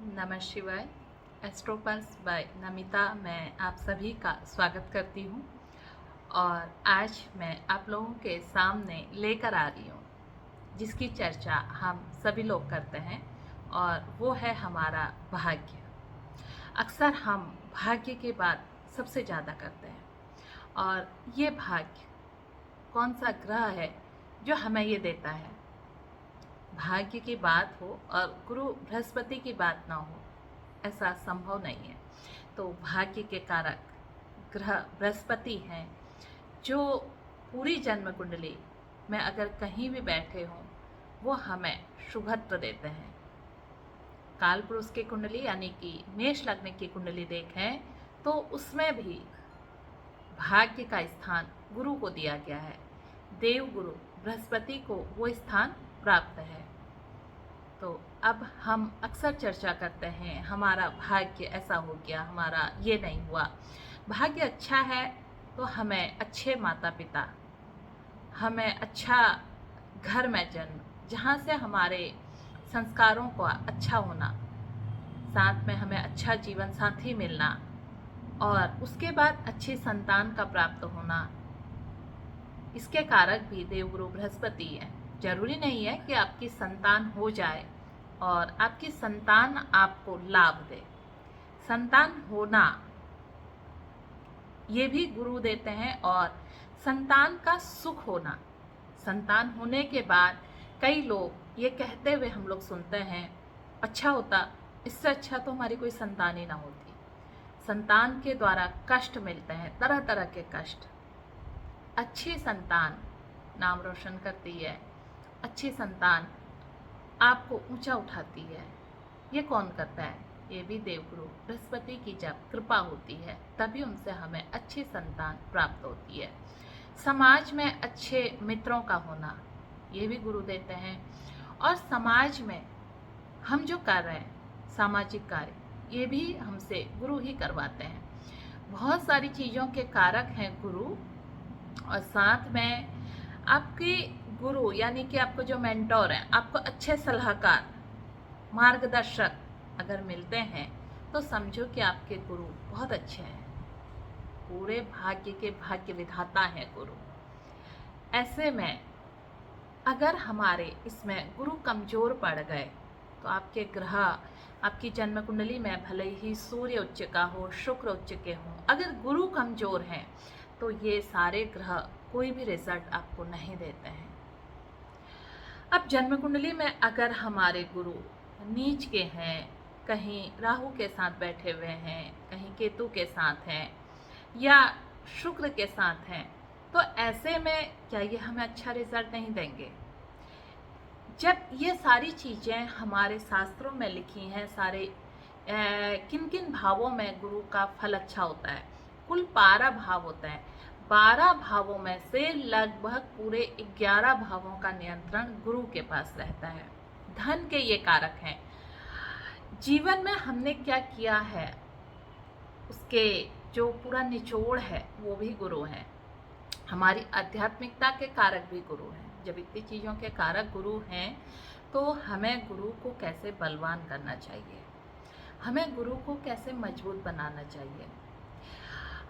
नमः शिवाय। एस्ट्रोपल्स बाय नमिता मैं आप सभी का स्वागत करती हूँ और आज मैं आप लोगों के सामने लेकर आ रही हूँ जिसकी चर्चा हम सभी लोग करते हैं और वो है हमारा भाग्य। अक्सर हम भाग्य की बात सबसे ज़्यादा करते हैं और ये भाग्य कौन सा ग्रह है जो हमें ये देता है। भाग्य की बात हो और गुरु बृहस्पति की बात ना हो, ऐसा संभव नहीं है। तो भाग्य के कारक ग्रह बृहस्पति हैं, जो पूरी जन्म कुंडली में अगर कहीं भी बैठे हों वो हमें शुभत्व देते हैं। काल पुरुष की कुंडली यानी कि मेष लग्न की कुंडली देखें तो उसमें भी भाग्य का स्थान गुरु को दिया गया है। देव गुरु बृहस्पति को वो स्थान प्राप्त है। तो अब हम अक्सर चर्चा करते हैं हमारा भाग्य ऐसा हो गया, हमारा ये नहीं हुआ। भाग्य अच्छा है तो हमें अच्छे माता पिता, हमें अच्छा घर में जन्म, जहाँ से हमारे संस्कारों का अच्छा होना, साथ में हमें अच्छा जीवन साथी मिलना और उसके बाद अच्छी संतान का प्राप्त होना, इसके कारक भी देवगुरु बृहस्पति है। जरूरी नहीं है कि आपकी संतान हो जाए और आपकी संतान आपको लाभ दे। संतान होना ये भी गुरु देते हैं और संतान का सुख होना। संतान होने के बाद कई लोग ये कहते हुए हम लोग सुनते हैं, अच्छा होता, इससे अच्छा तो हमारी कोई संतान ही ना होती। संतान के द्वारा कष्ट मिलते हैं, तरह तरह के कष्ट। अच्छी संतान नाम रोशन करती है, अच्छी संतान आपको ऊंचा उठाती है। ये कौन करता है? ये भी देवगुरु बृहस्पति की जब कृपा होती है तभी उनसे हमें अच्छी संतान प्राप्त होती है। समाज में अच्छे मित्रों का होना, ये भी गुरु देते हैं। और समाज में हम जो कर रहे हैं सामाजिक कार्य, ये भी हमसे गुरु ही करवाते हैं। बहुत सारी चीज़ों के कारक हैं गुरु। और साथ में आपके गुरु यानी कि आपको जो मेंटोर हैं, आपको अच्छे सलाहकार, मार्गदर्शक अगर मिलते हैं तो समझो कि आपके गुरु बहुत अच्छे हैं। पूरे भाग्य के भाग्य विधाता हैं गुरु। ऐसे में अगर हमारे इसमें गुरु कमजोर पड़ गए तो आपके ग्रह, आपकी जन्म कुंडली में भले ही सूर्य उच्च का हो, शुक्र उच्च के हों, अगर गुरु कमजोर हैं तो ये सारे ग्रह कोई भी रिजल्ट आपको नहीं देते हैं। अब जन्म कुंडली में अगर हमारे गुरु नीच के हैं, कहीं राहु के साथ बैठे हुए हैं, कहीं केतु के साथ हैं या शुक्र के साथ हैं, तो ऐसे में क्या ये हमें अच्छा रिजल्ट नहीं देंगे? जब ये सारी चीज़ें हमारे शास्त्रों में लिखी हैं, सारे किन किन भावों में गुरु का फल अच्छा होता है, कुल 12 भाव होता है। 12 भावों में से लगभग पूरे 11 भावों का नियंत्रण गुरु के पास रहता है। धन के ये कारक हैं। जीवन में हमने क्या किया है उसके जो पूरा निचोड़ है वो भी गुरु हैं। हमारी आध्यात्मिकता के कारक भी गुरु हैं। जब इतनी चीज़ों के कारक गुरु हैं तो हमें गुरु को कैसे बलवान करना चाहिए, हमें गुरु को कैसे मजबूत बनाना चाहिए।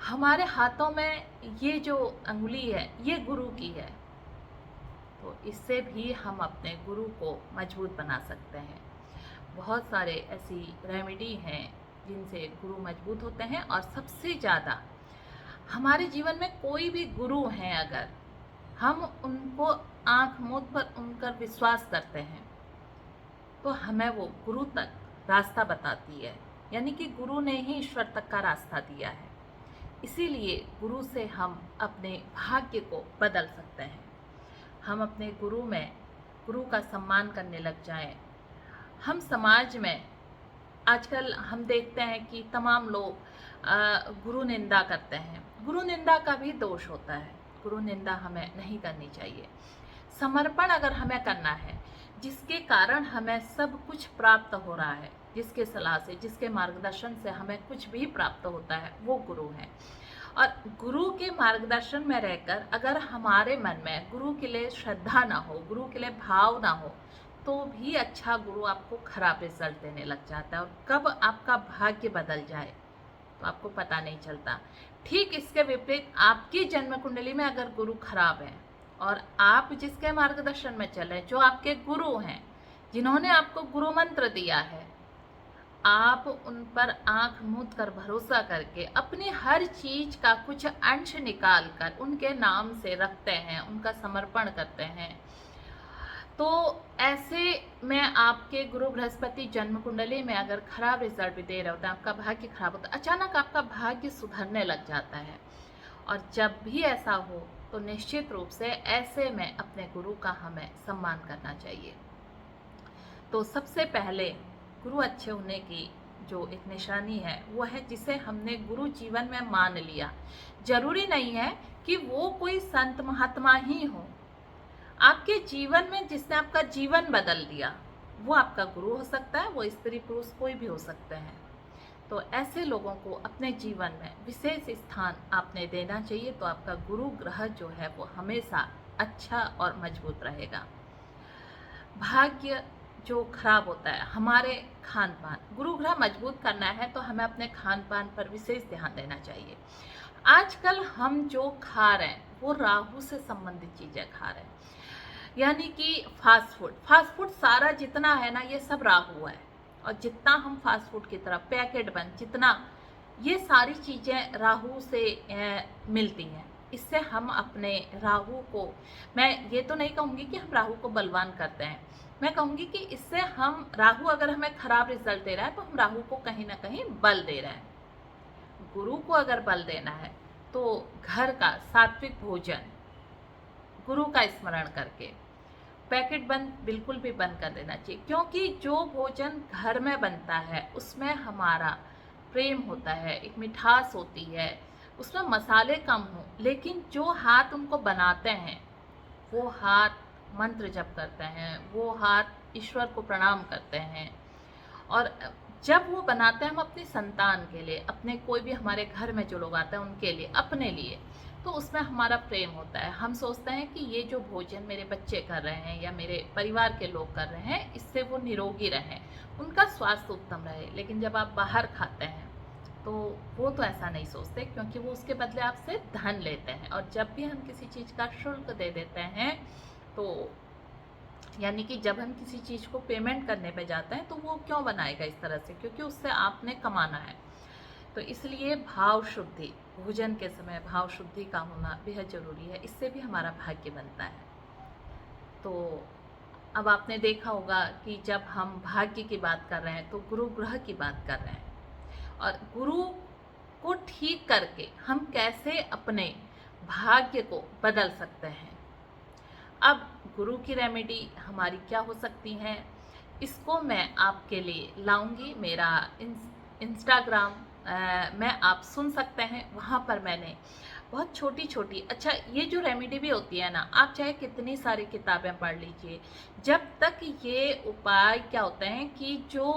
हमारे हाथों में ये जो अंगुली है ये गुरु की है, तो इससे भी हम अपने गुरु को मजबूत बना सकते हैं। बहुत सारे ऐसी रेमेडी हैं जिनसे गुरु मजबूत होते हैं। और सबसे ज़्यादा हमारे जीवन में कोई भी गुरु हैं, अगर हम उनको आंख मूंद पर उनका विश्वास करते हैं तो हमें वो गुरु तक रास्ता बताती है, यानी कि गुरु ने ही ईश्वर तक का रास्ता दिया है। इसीलिए गुरु से हम अपने भाग्य को बदल सकते हैं। हम अपने गुरु में गुरु का सम्मान करने लग जाएं। हम समाज में आजकल हम देखते हैं कि तमाम लोग गुरु निंदा करते हैं। गुरु निंदा का भी दोष होता है। गुरु निंदा हमें नहीं करनी चाहिए। समर्पण अगर हमें करना है, जिसके कारण हमें सब कुछ प्राप्त हो रहा है, जिसके सलाह से, जिसके मार्गदर्शन से हमें कुछ भी प्राप्त होता है, वो गुरु हैं। और गुरु के मार्गदर्शन में रहकर अगर हमारे मन में गुरु के लिए श्रद्धा ना हो, गुरु के लिए भाव ना हो, तो भी अच्छा गुरु आपको खराब रिजल्ट देने लग जाता है, और कब आपका भाग्य बदल जाए तो आपको पता नहीं चलता। ठीक इसके विपरीत आपकी जन्म कुंडली में अगर गुरु खराब है और आप जिसके मार्गदर्शन में चले, जो आपके गुरु हैं, जिन्होंने आपको गुरु मंत्र दिया है, आप उन पर आंख मूंद कर भरोसा करके अपनी हर चीज का कुछ अंश निकाल कर उनके नाम से रखते हैं, उनका समर्पण करते हैं, तो ऐसे में आपके गुरु बृहस्पति जन्म कुंडली में अगर खराब रिजल्ट भी दे रहे होते हैं, आपका भाग्य खराब होता है, अचानक आपका भाग्य सुधरने लग जाता है। और जब भी ऐसा हो तो निश्चित रूप से ऐसे में अपने गुरु का हमें सम्मान करना चाहिए। तो सबसे पहले गुरु अच्छे होने की जो एक निशानी है वो है जिसे हमने गुरु जीवन में मान लिया। जरूरी नहीं है कि वो कोई संत महात्मा ही हो, आपके जीवन में जिसने आपका जीवन बदल दिया वो आपका गुरु हो सकता है, वो स्त्री पुरुष कोई भी हो सकते हैं। तो ऐसे लोगों को अपने जीवन में विशेष स्थान आपने देना चाहिए, तो आपका गुरु ग्रह जो है वो हमेशा अच्छा और मजबूत रहेगा। भाग्य जो खराब होता है, हमारे खान पान, गुरु ग्रह मजबूत करना है तो हमें अपने खान पान पर विशेष ध्यान देना चाहिए। आजकल हम जो खा रहे हैं वो राहु से संबंधित चीजें खा रहे हैं, यानी कि फास्ट फूड सारा जितना है ना, ये सब राहु है। और जितना हम फास्ट फूड की तरफ पैकेट बंद, जितना ये सारी चीजें राहु से मिलती हैं, इससे हम अपने राहु को, मैं ये तो नहीं कहूँगी कि हम राहु को बलवान करते हैं, मैं कहूँगी कि इससे हम राहु अगर हमें खराब रिजल्ट दे रहा है तो हम राहु को कहीं ना कहीं बल दे रहे हैं। गुरु को अगर बल देना है तो घर का सात्विक भोजन, गुरु का स्मरण करके, पैकेट बंद बिल्कुल भी बंद कर देना चाहिए, क्योंकि जो भोजन घर में बनता है उसमें हमारा प्रेम होता है, एक मिठास होती है, उसमें मसाले कम हो, लेकिन जो हाथ उनको बनाते हैं वो हाथ मंत्र जप करते हैं, वो हाथ ईश्वर को प्रणाम करते हैं। और जब वो बनाते हैं हम अपनी संतान के लिए, अपने कोई भी हमारे घर में जो लोग आते हैं उनके लिए, अपने लिए, तो उसमें हमारा प्रेम होता है। हम सोचते हैं कि ये जो भोजन मेरे बच्चे कर रहे हैं या मेरे परिवार के लोग कर रहे हैं, इससे वो निरोगी रहें, उनका स्वास्थ्य उत्तम रहे। लेकिन जब आप बाहर खाते हैं तो वो तो ऐसा नहीं सोचते, क्योंकि वो उसके बदले आपसे धन लेते हैं। और जब भी हम किसी चीज़ का शुल्क दे देते हैं, तो यानी कि जब हम किसी चीज़ को पेमेंट करने पे जाते हैं तो वो क्यों बनाएगा इस तरह से, क्योंकि उससे आपने कमाना है। तो इसलिए भाव शुद्धि, भोजन के समय भाव शुद्धि का होना बेहद जरूरी है, इससे भी हमारा भाग्य बनता है। तो अब आपने देखा होगा कि जब हम भाग्य की बात कर रहे हैं तो गुरु ग्रह की बात कर रहे हैं, और गुरु को ठीक करके हम कैसे अपने भाग्य को बदल सकते हैं। अब गुरु की रेमेडी हमारी क्या हो सकती हैं, इसको मैं आपके लिए लाऊंगी। मेरा इंस्टाग्राम में आप सुन सकते हैं, वहाँ पर मैंने बहुत छोटी छोटी, अच्छा ये जो रेमेडी भी होती है ना, आप चाहे कितनी सारी किताबें पढ़ लीजिए, जब तक ये उपाय क्या होते हैं कि जो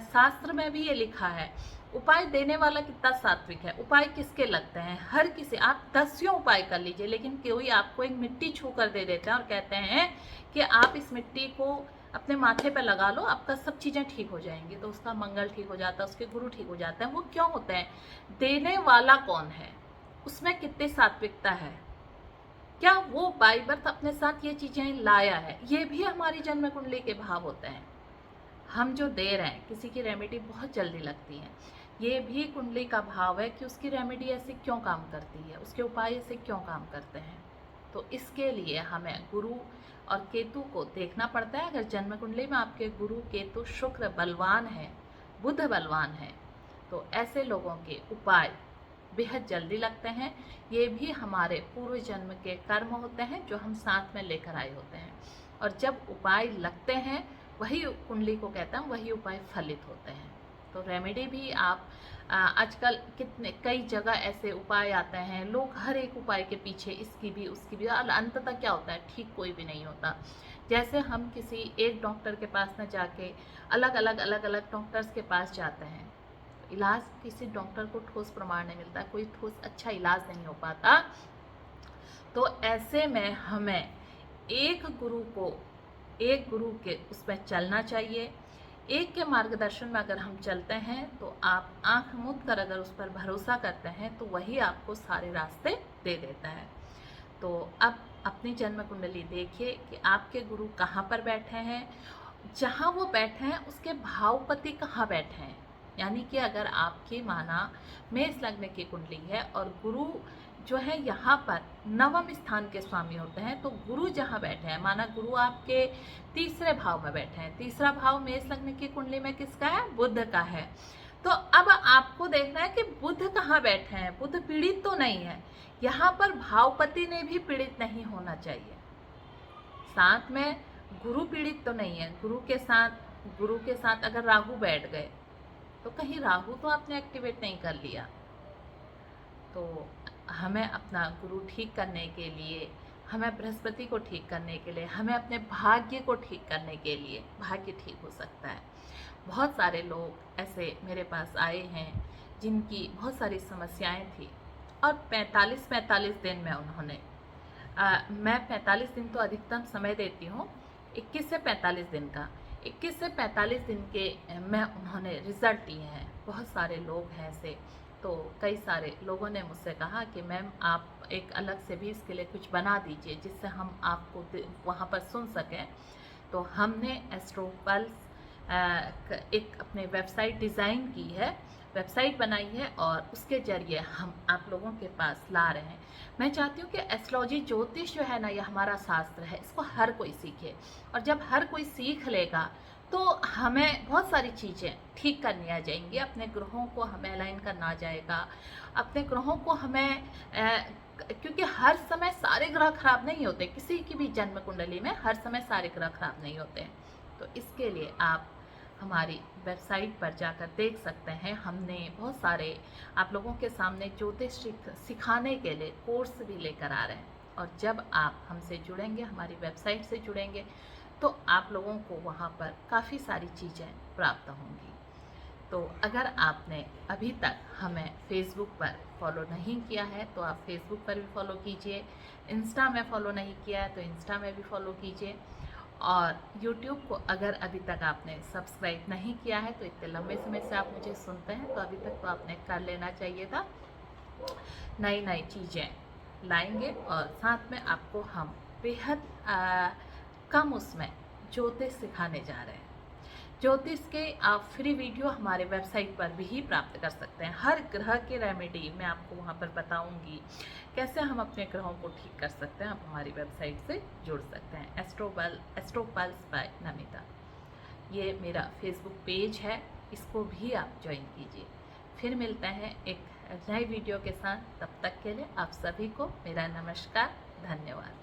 शास्त्र में भी ये लिखा है, उपाय देने वाला कितना सात्विक है, उपाय किसके लगते हैं, हर किसी, आप 10 उपाय कर लीजिए, लेकिन कोई आपको एक मिट्टी छू कर दे देते हैं और कहते हैं कि आप इस मिट्टी को अपने माथे पर लगा लो, आपका सब चीज़ें ठीक हो जाएंगी, तो उसका मंगल ठीक हो जाता है, उसके गुरु ठीक हो जाते हैं। वो क्यों होते हैं? देने वाला कौन है, उसमें कितनी सात्विकता है, क्या वो बाई बर्थ अपने साथ ये चीज़ें लाया है, ये भी हमारी जन्म कुंडली के भाव होते हैं। हम जो दे रहे हैं, किसी की रेमेडी बहुत जल्दी लगती है, ये भी कुंडली का भाव है कि उसकी रेमेडी ऐसे क्यों काम करती है, उसके उपाय ऐसे क्यों काम करते हैं। तो इसके लिए हमें गुरु और केतु को देखना पड़ता है। अगर जन्म कुंडली में आपके गुरु केतु शुक्र बलवान है, बुध बलवान है, तो ऐसे लोगों के उपाय बेहद जल्दी लगते हैं। ये भी हमारे पूर्व जन्म के कर्म होते हैं जो हम साथ में लेकर आए होते हैं, और जब उपाय लगते हैं वही कुंडली को कहते हैं, वही उपाय फलित होते हैं। तो रेमेडी भी आप आजकल कई जगह ऐसे उपाय आते हैं, लोग हर एक उपाय के पीछे इसकी भी उसकी भी, और अंततः क्या होता है, ठीक कोई भी नहीं होता। जैसे हम किसी एक डॉक्टर के पास न जाके अलग अलग डॉक्टर्स के पास जाते हैं, इलाज किसी डॉक्टर को ठोस प्रमाण नहीं मिलता, कोई ठोस अच्छा इलाज नहीं हो पाता। तो ऐसे में हमें एक गुरु को एक गुरु के उसमें चलना चाहिए। एक के मार्गदर्शन में अगर हम चलते हैं तो आप आंख मूंद कर अगर उस पर भरोसा करते हैं तो वही आपको सारे रास्ते दे देता है। तो अब अपनी जन्म कुंडली देखिए कि आपके गुरु कहाँ पर बैठे हैं, जहाँ वो बैठे हैं उसके भावपति कहाँ बैठे हैं। यानी कि अगर आपकी माना मेष लग्न की कुंडली है और गुरु जो है यहाँ पर नवम स्थान के स्वामी होते हैं, तो गुरु जहाँ बैठे हैं, माना गुरु आपके तीसरे भाव में बैठे हैं, तीसरा भाव मेष लग्न की कुंडली में किसका है, बुध का है। तो अब आपको देखना है कि बुध कहाँ बैठे हैं, बुध पीड़ित तो नहीं है, यहाँ पर भावपति ने भी पीड़ित नहीं होना चाहिए। साथ में गुरु पीड़ित तो नहीं है, गुरु के साथ अगर राहु बैठ गए तो कहीं राहु तो आपने एक्टिवेट नहीं कर लिया। तो हमें अपना गुरु ठीक करने के लिए, हमें बृहस्पति को ठीक करने के लिए, हमें अपने भाग्य को ठीक करने के लिए, भाग्य ठीक हो सकता है। बहुत सारे लोग ऐसे मेरे पास आए हैं जिनकी बहुत सारी समस्याएं थी और 45 दिन में उन्होंने मैं 45 दिन तो अधिकतम समय देती हूँ, 21 से 45 दिन का, 21 से 45 दिन के में उन्होंने रिजल्ट दिए हैं। बहुत सारे लोग हैं ऐसे। तो कई सारे लोगों ने मुझसे कहा कि मैम आप एक अलग से भी इसके लिए कुछ बना दीजिए जिससे हम आपको वहाँ पर सुन सकें। तो हमने एस्ट्रो पल्स एक अपने वेबसाइट डिज़ाइन की है, वेबसाइट बनाई है और उसके जरिए हम आप लोगों के पास ला रहे हैं। मैं चाहती हूँ कि एस्ट्रोलॉजी ज्योतिष जो है ना, ये हमारा शास्त्र है, इसको हर कोई सीखे। और जब हर कोई सीख लेगा तो हमें बहुत सारी चीज़ें ठीक करनी आ जाएंगी। अपने ग्रहों को हमें अलाइन करना आ जाएगा, अपने ग्रहों को हमें क्योंकि हर समय सारे ग्रह खराब नहीं होते, किसी की भी जन्म कुंडली में हर समय सारे ग्रह खराब नहीं होते हैं। तो इसके लिए आप हमारी वेबसाइट पर जाकर देख सकते हैं। हमने बहुत सारे आप लोगों के सामने ज्योतिष सिखाने के लिए कोर्स भी लेकर आ रहे हैं। और जब आप हमसे जुड़ेंगे, हमारी वेबसाइट से जुड़ेंगे, तो आप लोगों को वहाँ पर काफ़ी सारी चीज़ें प्राप्त होंगी। तो अगर आपने अभी तक हमें फेसबुक पर फॉलो नहीं किया है तो आप फेसबुक पर भी फॉलो कीजिए, इंस्टा में फॉलो नहीं किया है तो इंस्टा में भी फॉलो कीजिए, और यूट्यूब को अगर अभी तक आपने सब्सक्राइब नहीं किया है तो इतने लंबे समय से आप मुझे सुनते हैं तो अभी तक तो आपने कर लेना चाहिए था। नई नई चीज़ें लाएंगे और साथ में आपको हम बेहद कम उसमें ज्योतिष सिखाने जा रहे हैं। ज्योतिष के आप फ्री वीडियो हमारे वेबसाइट पर भी प्राप्त कर सकते हैं। हर ग्रह के रेमेडी मैं आपको वहाँ पर बताऊंगी, कैसे हम अपने ग्रहों को ठीक कर सकते हैं। आप हमारी वेबसाइट से जुड़ सकते हैं। एस्ट्रो पल्स बाय नमिता, ये मेरा फेसबुक पेज है, इसको भी आप ज्वाइन कीजिए। फिर मिलते हैं एक नई वीडियो के साथ, तब तक के लिए आप सभी को मेरा नमस्कार, धन्यवाद।